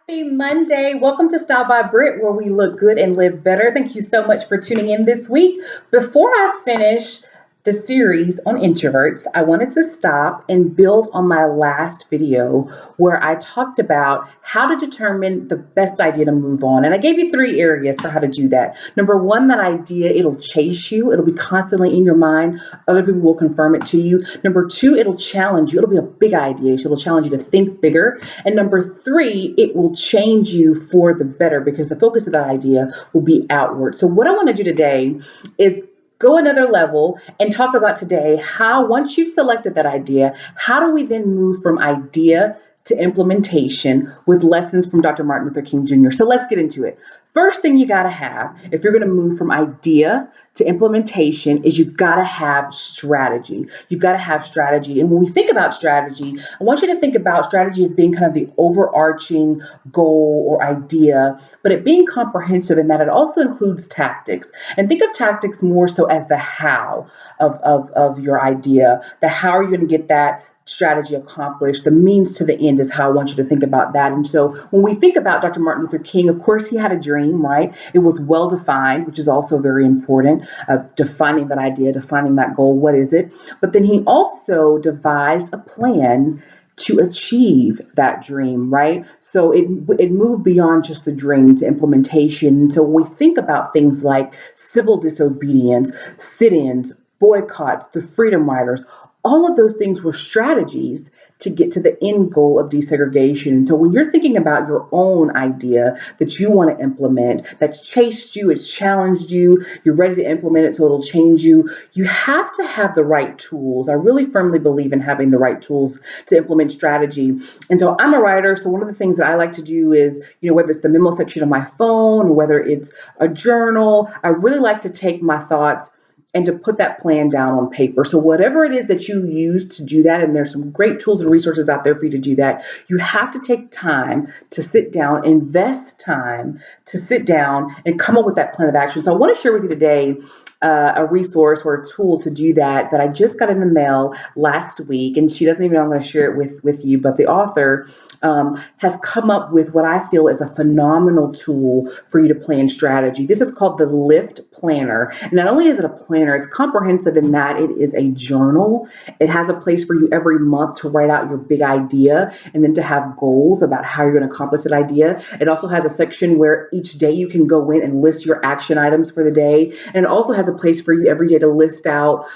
Happy Monday. Welcome to Style by Brit, where we look good and live better. Thank you so much for tuning in this week. Before I finish the series on introverts, I wanted to stop and build on my last video where I talked about how to determine the best idea to move on. And I gave you 3 areas for how to do that. Number one, that idea, it'll chase you. It'll be constantly in your mind. Other people will confirm it to you. Number two, it'll challenge you. It'll be a big idea. So it'll challenge you to think bigger. And number three, it will change you for the better because the focus of that idea will be outward. So what I want to do today is go another level and talk about today how, once you've selected that idea, how do we then move from idea to implementation with lessons from Dr. Martin Luther King Jr. So let's get into it. First thing you got to have, if you're going to move from idea to implementation, is you've got to have strategy. You've got to have strategy. And when we think about strategy, I want you to think about strategy as being kind of the overarching goal or idea, but it being comprehensive in that it also includes tactics. And think of tactics more so as the how of your idea. The how are you going to get that strategy accomplished? The means to the end is how I want you to think about that. And so when we think about Dr. Martin Luther King, of course, he had a dream, right? It was well defined, which is also very important, defining that idea, defining that goal. What is it? But then he also devised a plan to achieve that dream, right? So it moved beyond just the dream to implementation. So when we think about things like civil disobedience, sit-ins, boycotts, the Freedom Riders, all of those things were strategies to get to the end goal of desegregation. And so when you're thinking about your own idea that you want to implement, that's chased you, it's challenged you, you're ready to implement it so it'll change you, you have to have the right tools. I really firmly believe in having the right tools to implement strategy. And so I'm a writer, so one of the things that I like to do is, whether it's the memo section of my phone, whether it's a journal, I really like to take my thoughts and to put that plan down on paper. So whatever it is that you use to do that, and there's some great tools and resources out there for you to do that, you have to take time to sit down, invest time to sit down and come up with that plan of action. So I want to share with you today a resource or a tool to do that I just got in the mail last week. And she doesn't even know I'm going to share it with you, but the author has come up with what I feel is a phenomenal tool for you to plan strategy. This is called the Lift Planner. And not only is it a planner, it's comprehensive in that it is a journal. It has a place for you every month to write out your big idea and then to have goals about how you're going to accomplish that idea. It also has a section where each day you can go in and list your action items for the day. And it also has a place for you every day to list out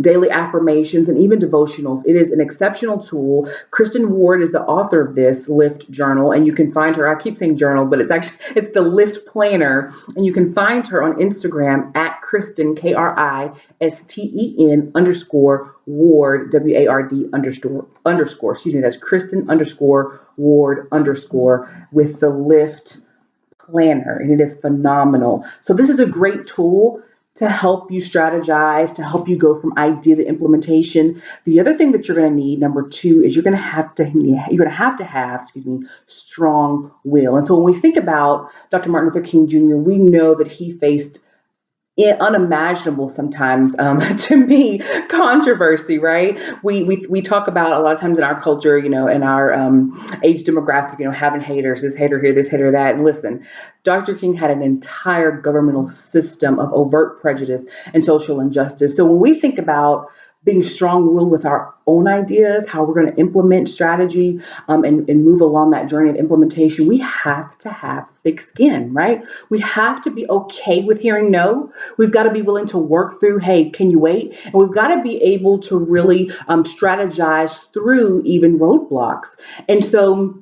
daily affirmations and even devotionals. It is an exceptional tool. Kristen Ward is the author of this Lift Journal, and you can find her, I keep saying journal, but it's the Lift Planner, and you can find her on Instagram at Kristen, Kristen _ Ward, WARD underscore, excuse me, that's Kristen _ Ward _ with the Lift Planner, and it is phenomenal. So this is a great tool to help you strategize, to help you go from idea to implementation. The other thing that you're going to need, number two, is you're going to have to have strong will. And so when we think about Dr. Martin Luther King Jr., we know that he faced unimaginable sometimes, to me, controversy, right? We talk about a lot of times in our culture, in our age demographic, having haters, this hater here, this hater that. And listen, Dr. King had an entire governmental system of overt prejudice and social injustice. So when we think about being strong-willed with our own ideas, how we're going to implement strategy and move along that journey of implementation, we have to have thick skin, right? We have to be okay with hearing no. We've got to be willing to work through, hey, can you wait? And we've got to be able to really strategize through even roadblocks. And so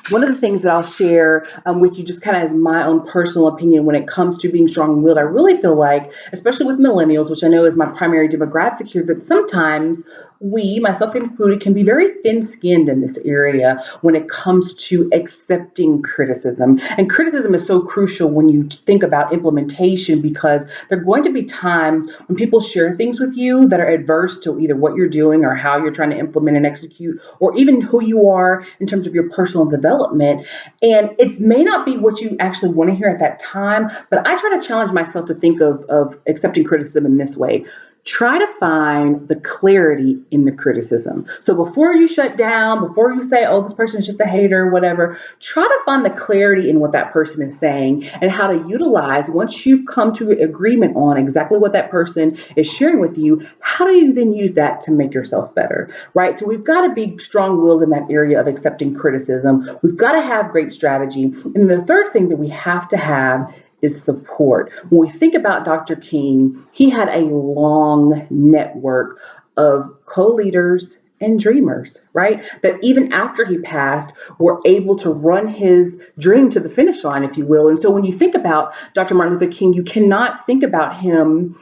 one of the things that I'll share with you just kind of as my own personal opinion when it comes to being strong-willed, I really feel like, especially with millennials, which I know is my primary demographic here, that sometimes we, myself included, can be very thin-skinned in this area when it comes to accepting criticism. And criticism is so crucial when you think about implementation, because there are going to be times when people share things with you that are adverse to either what you're doing or how you're trying to implement and execute, or even who you are in terms of your personal development. And it may not be what you actually want to hear at that time, but I try to challenge myself to think of accepting criticism in this way. try to find the clarity in the criticism. So before you shut down, before you say, oh, this person is just a hater, whatever, try to find the clarity in what that person is saying and how to utilize, once you've come to agreement on exactly what that person is sharing with you, how do you then use that to make yourself better, right? So we've got to be strong-willed in that area of accepting criticism. We've got to have great strategy. And the third thing that we have to have is support. When we think about Dr. King, he had a long network of co-leaders and dreamers, right? That even after he passed, were able to run his dream to the finish line, if you will. And so when you think about Dr. Martin Luther King, you cannot think about him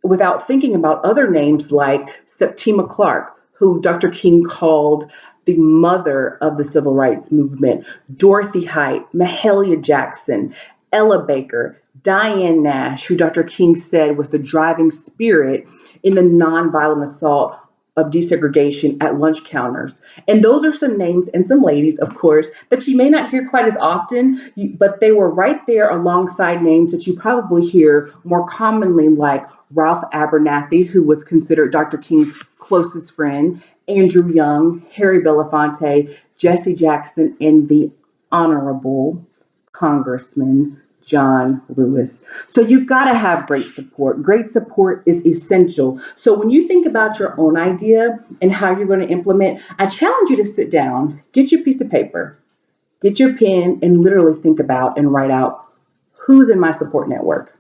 without thinking about other names like Septima Clark, who Dr. King called the mother of the civil rights movement, Dorothy Height, Mahalia Jackson, Ella Baker, Diane Nash, who Dr. King said was the driving spirit in the nonviolent assault of desegregation at lunch counters. And those are some names and some ladies, of course, that you may not hear quite as often, but they were right there alongside names that you probably hear more commonly, like Ralph Abernathy, who was considered Dr. King's closest friend, Andrew Young, Harry Belafonte, Jesse Jackson, and the Honorable Congressman John Lewis. So you've got to have great support. Great support is essential. So when you think about your own idea and how you're going to implement, I challenge you to sit down, get your piece of paper, get your pen, and literally think about and write out, who's in my support network?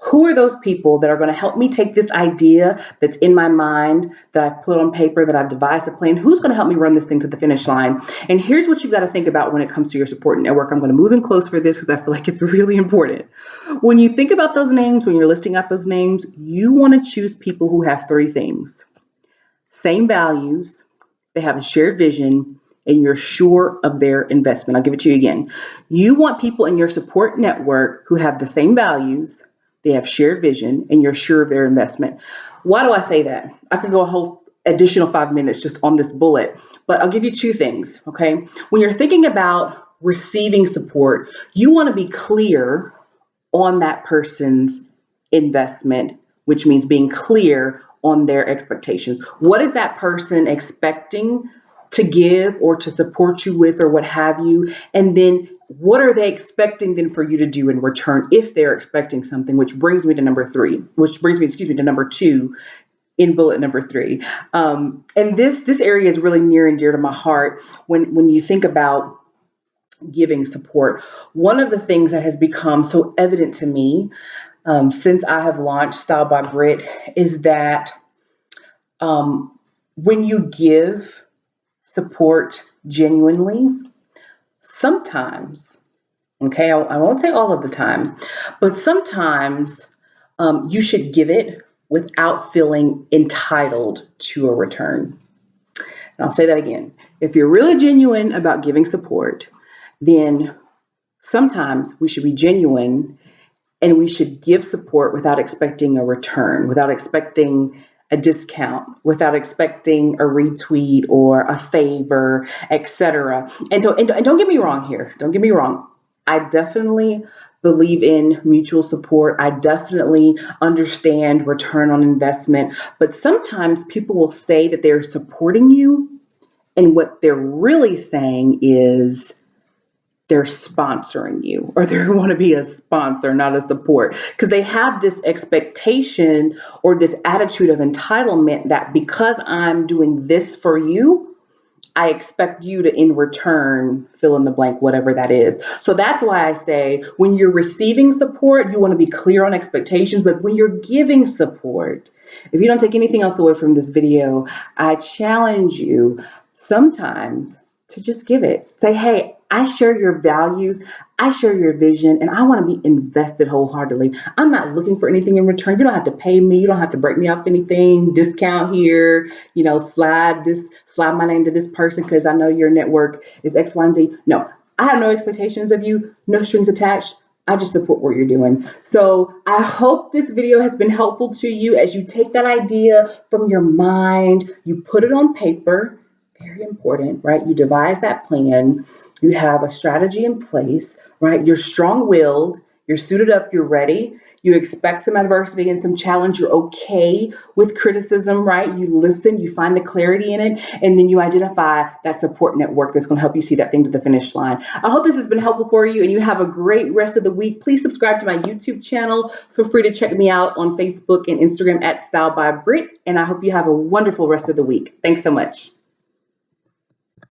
Who are those people that are going to help me take this idea that's in my mind, that I've put on paper, that I've devised a plan? Who's going to help me run this thing to the finish line? And here's what you've got to think about when it comes to your support network. I'm going to move in close for this because I feel like it's really important. When you think about those names, when you're listing out those names, you want to choose people who have three things: same values, they have a shared vision, and you're sure of their investment. I'll give it to you again. You want people in your support network who have the same values, they have shared vision, and you're sure of their investment. Why do I say that? I could go a whole additional 5 minutes just on this bullet, but I'll give you two things, okay? When you're thinking about receiving support, you want to be clear on that person's investment, which means being clear on their expectations. What is that person expecting to give or to support you with or what have you? And then what are they expecting then for you to do in return if they're expecting something, which brings me to number two in bullet number 3. And this area is really near and dear to my heart when you think about giving support. One of the things that has become so evident to me since I have launched Style by Britt is that when you give support genuinely, sometimes, okay, I won't say all of the time, but sometimes you should give it without feeling entitled to a return. And I'll say that again. If you're really genuine about giving support, then sometimes we should be genuine and we should give support without expecting a return, without expecting a discount, without expecting a retweet or a favor, etc. And don't get me wrong here. Don't get me wrong. I definitely believe in mutual support. I definitely understand return on investment. But sometimes people will say that they're supporting you, and what they're really saying is they're sponsoring you, or they want to be a sponsor, not a support, because they have this expectation or this attitude of entitlement that because I'm doing this for you, I expect you to in return fill in the blank, whatever that is. So that's why I say when you're receiving support, you want to be clear on expectations, but when you're giving support, if you don't take anything else away from this video, I challenge you sometimes to just give it. Say, hey, I share your values, I share your vision, and I want to be invested wholeheartedly. I'm not looking for anything in return. You don't have to pay me. You don't have to break me off anything, discount here, slide my name to this person because I know your network is X, Y, and Z. No, I have no expectations of you, no strings attached. I just support what you're doing. So I hope this video has been helpful to you as you take that idea from your mind, you put it on paper. Very important, right? You devise that plan. You have a strategy in place, right? You're strong-willed. You're suited up. You're ready. You expect some adversity and some challenge. You're okay with criticism, right? You listen, you find the clarity in it, and then you identify that support network that's going to help you see that thing to the finish line. I hope this has been helpful for you, and you have a great rest of the week. Please subscribe to my YouTube channel. Feel free to check me out on Facebook and Instagram at Style by Britt, and I hope you have a wonderful rest of the week. Thanks so much.